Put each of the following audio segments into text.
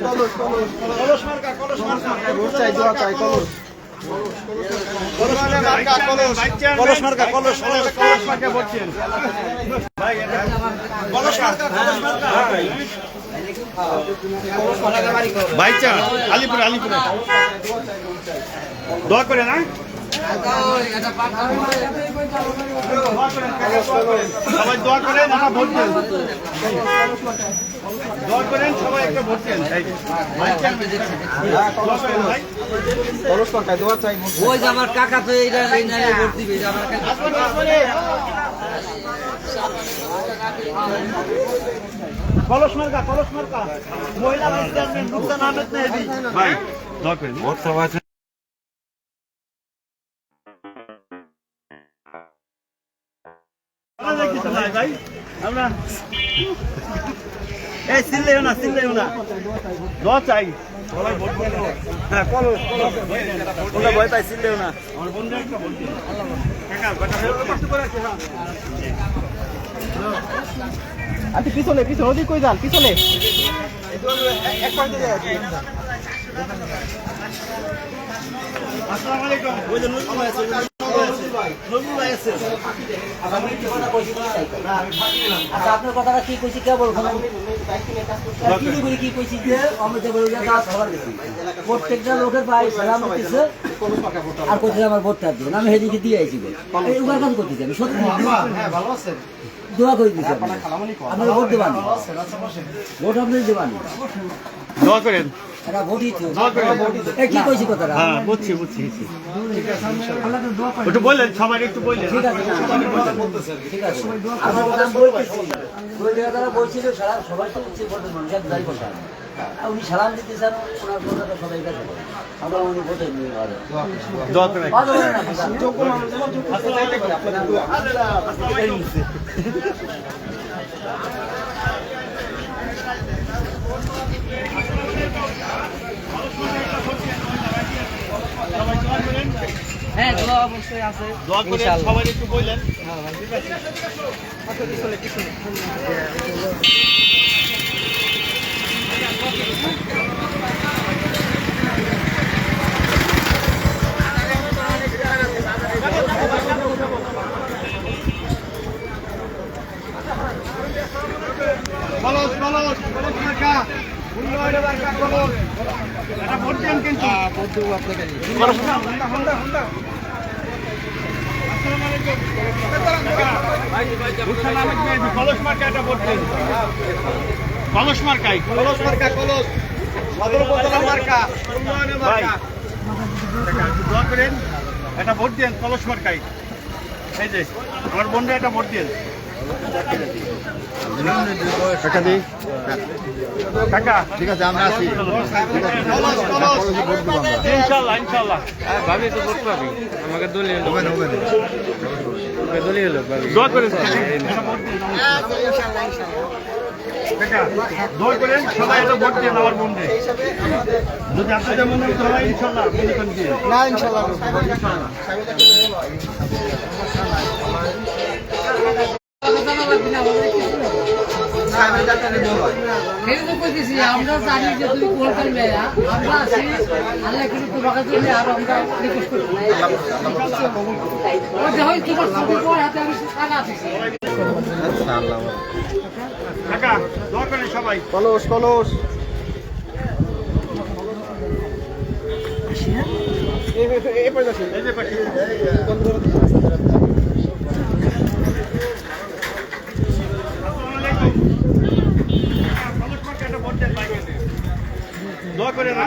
কলস মার্কা ভোট চাই দোয়া চাই কলস কলস মার্কা কলস মার্কা ভোট চাই কলস মার্কা ভাইচা আলিপুর দোয়া করে না সবাই দোয়া করেন আমরা ভোট দেন দোয়া করেন সবাই একটা ভোট দেন কলস মার্কায় দোয়া চাই ওই যে আমার কাকা তো এইটা ভোট দিবে কলস মার্কা মহিলা ভাইস চেয়ারম্যান রুকসানা আহমেদ মেহেদী ভাই দোয়া করেন ভোট সভা ভাই আমরা এই সিলেও না দোয়া চাই সবাই ভোট দেন হ্যাঁ কলস ওটা ভয় তাই সিলেও না আমার বন্ধু একটা ভোট দিন কাকা কষ্ট করে আছে হ্যাঁ আচ্ছা পিছনে ওদিক কই যান পিছনে এক পয়েন্টে যায় আসসালামু আলাইকুম ওই যে নজরুল ভাই আছে আচ্ছা আপনার কথাটা কি কইছি কে বলবো কি কইছি যে আমি যে বলি প্রত্যেকটা লোকের ভাই সালাম দিতেছে আর কইছে আমার ভোটটা দিন আমি হেদিকে দিয়ে আইছি এই উগার কাজ করতেছি আমি সত্যি হ্যাঁ ভালো আছেন দোয়া করে দিচ্ছি আপনার ভোট দেবান ভোট আপনি দেবান দোয়া করেন এটা ভোটই তো কি কইছি কথাটা হ্যাঁ বুঝছি একটু বললেন সবাই একটু বললেন ঠিক আছে আমার কথা বলতেছি ওই জায়গাটা বলছিল সবাই তো উচ্চ ভোটের মানুষ যাই বলতাম উনি সালাম দিতে চান ওনার কথাটা সবাই কাছে আমরা উনি ভোটে নিয়ে দোয়া করেন হ্যাঁ দোয়া অবশ্যই আছে দোয়া করে সবাই একটু বললেন কলস মার্কা দোয়া করেন একটা ভোট দেন কলস মার্কায় এই যে আমার বন্ধু একটা ভোট দেন ঠিক আছে আমরা আছি ইনশাল্লাহ ভাবি তো ভোট পাবি আমাকে দলীয় লোক দলীয় লোক দোয়া করেন দোয়া করেন সবাই একটা ভোট দেন আমার বন্ধু যদি আপনাদের মনে হয় ইনশাল্লাহ না ইনশাল্লাহ আমরা জানি যে তুমি কোন করবে আমরা আছি আল্লাহ কিন্তু তোমাকে জন্য আর আমরা রিকোয়েস্ট করব হয় তোমার ছবি পর হাতে আমি টাকা আছি কাকা দোয়া করেন সবাই কলস এই পাশে এই যে পাশে দোয়া করে না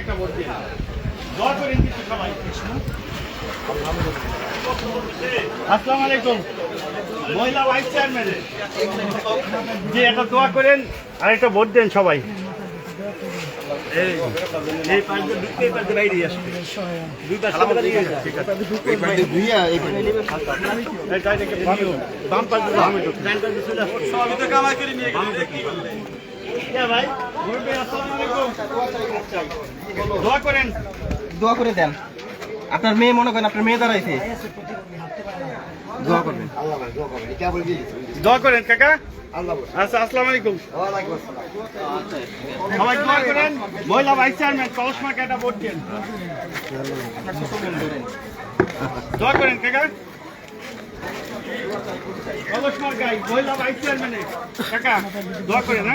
একটা ভোট দিয়ে দোয়া করেন কিন্তু সবাই আসসালামু আলাইকুম মহিলা ভাইস চেয়ারম্যান যে একটা দোয়া করেন আর একটা ভোট দেন সবাই এই পাঁচজন বাইরে আসবে দুই পাশে ঠিক আছে বাম পাশে সবই তো কামাই করে নিয়ে ভাই দোয়া করে দেন আপনার মেয়ে মনে করেন আপনার মেয়ে দাঁড়াইছে দোয়া করেন কাকা আচ্ছা, আসসালামু আলাইকুম। সবাই দোয়া করেন, মহিলা ভাইস চেয়ারম্যান কলস মার্কা একটা ভোট দেন। দোয়া করেন কাকা, কলস মার্কায় মহিলা ভাইস চেয়ারম্যানে কাকা দোয়া করেন।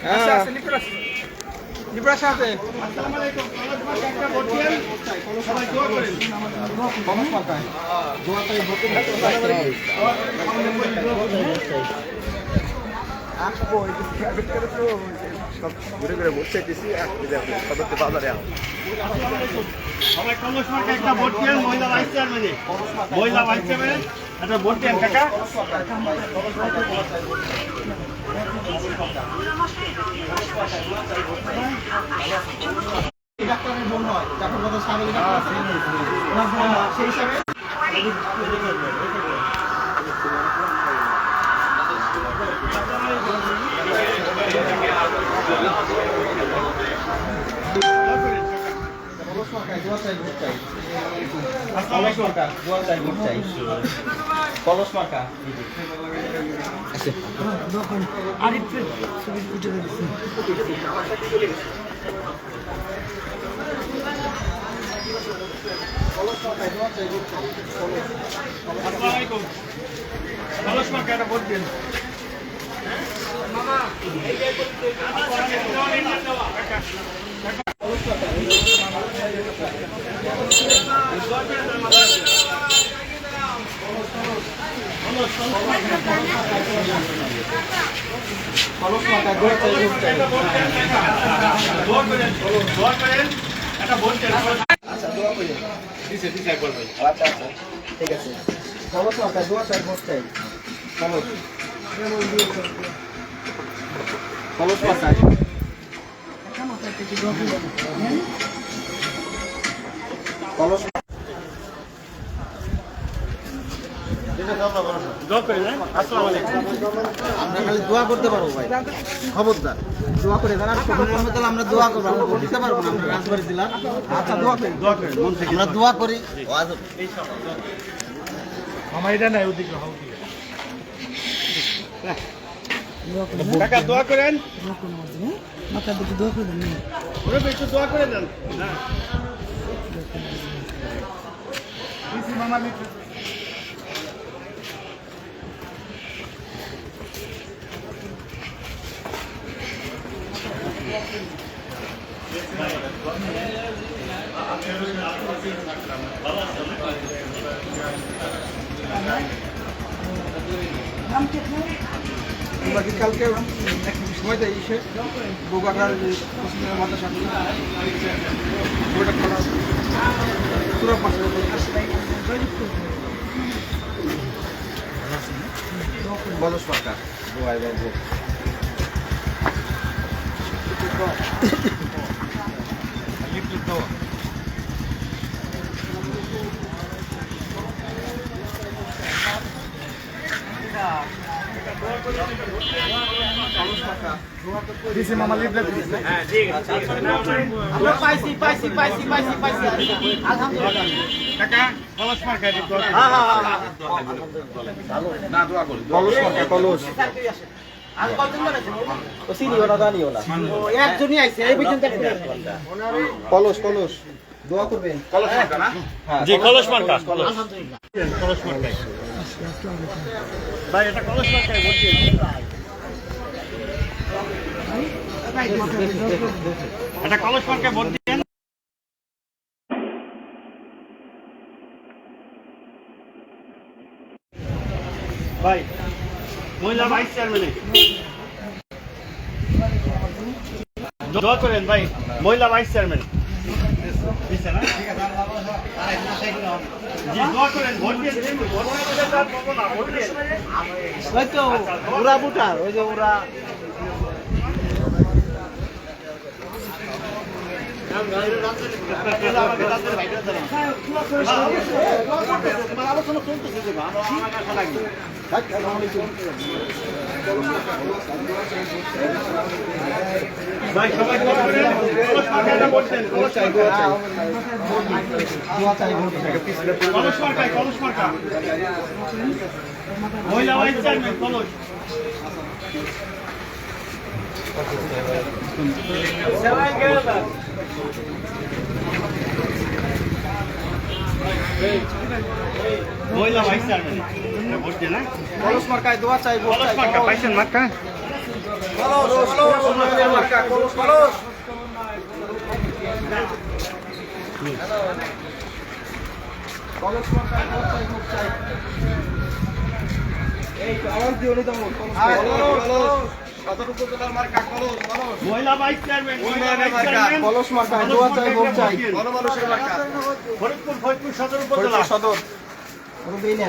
হ্যাঁ, সবাই কলস মার্কা একটা ভোট দেন মহিলা ভাইস চেয়ারম্যানে, মহিলা ভাইস চেয়ারম্যান একটা ভোট দেন কাকা। ডাক্তারের বোন হয়, ডাক্তার কথা স্বামী সেই হিসাবে কলস মার্কা কলস মার্কা একটা ভোট দেন। ঠিক আছে কলস মার্কা দোয়া চাই ভোট চাই কলস কলস মার্কা কলস দোয়া করেন। আসসালামু আলাইকুম। আমরা খালি দোয়া করতে পারবো ভাই, খবরদার দোয়া করে দেন। আর আমরা দোয়া করবো, আমরা ভোট দিতে পারবো না, আমরা রাজবাড়ি দিলাম। আচ্ছা দোয়া করি, দোয়া করেন মন থেকে। আমরা দোয়া করি। আমার এটা নাই ওদিকে কাকা দোয়া করেন, মাথা দিকে দোয়া করে দেন। ওরা একটু দোয়া করে দেন। হ্যাঁ, বাকি কালকে সময় দেয় এসে বোগাটার মাথার সাথে ওটা খোলা পুরো পাশে বলস সরকার দোয়াই বাবু দিছি মামা লিফলেট দিছি। হ্যাঁ, ঠিক আছে। আমরা পাইছি পাইছি পাইছি পাইছি পাইছি আলহামদুলিল্লাহ। কাকা কলস মার্কা একটু দোয়া করেন। না দোয়া করি কলস সরকার কলস আর কতজন বানাইছেন? ও চিনিও না জানিও না ও একজনই আইছে এই পর্যন্ত কলস কলস দোয়া করবেন কলস সরকার না জি কলস মার্কা কলস আলহামদুলিল্লাহ। কলস মার্কা ভাই এটা কলস মার্কায় ভোট দেন। এটা কলস মার্কায় ভোট দেন। ভাই মহিলা ভাইস চেয়ারম্যানে দোয়া করেন ভাই, মহিলা ভাইস চেয়ারম্যান দিছে না? জি দোয়া করেন, ভোট দিয়ে দিন। ভোট না দিলে তো আর পাবো না, ভোট দিয়ে। ওই তো ওরা বুটার ওই যে ওরা আলোচনা চলতেছে, আমার কাছে লাগবে। ভাই সবাই ভোট করেন। কলস মার্কায় ভোট দেন। কলস মার্কা। দোয়া চাই ভোট চাই। কলস মার্কায়, কলস মার্কা। মহিলা ভাইস চেয়ারম্যান কলস। মহিলা ভাইস চেয়ারম্যান ভোট দেন না। কলস মার্কায় দোয়া চাই ভোট কলস চাই। মার্কা পাইছেন মার্কা। কলস মার্কা কলস কলস। কলস মার্কায় দোয়া চাই ভোট চাই। এই তো আওয়াজ দিও নি তো কলস। কত উপজেলার মার্কা কলস কলস। মহিলা ভাইস চেয়ারম্যান, মহিলা ভাইস চেয়ারম্যান কলস মার্কায় দোয়া চাই ভোট চাই। গণমানুষের মার্কা। ফরিদপুর সদর উপজেলা। সদর।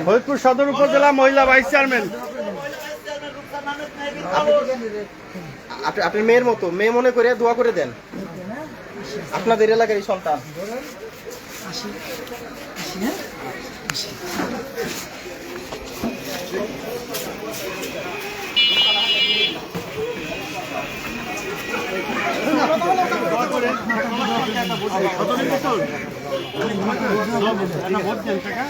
ফরিদপুর সদর উপজেলা মহিলা ভাইস চেয়ারম্যান। আপনি মেয়ের মতো মেয়ে মনে করে দোয়া করে দেন আপনাদের এলাকারই সন্তান। ভোট দেন টাকা।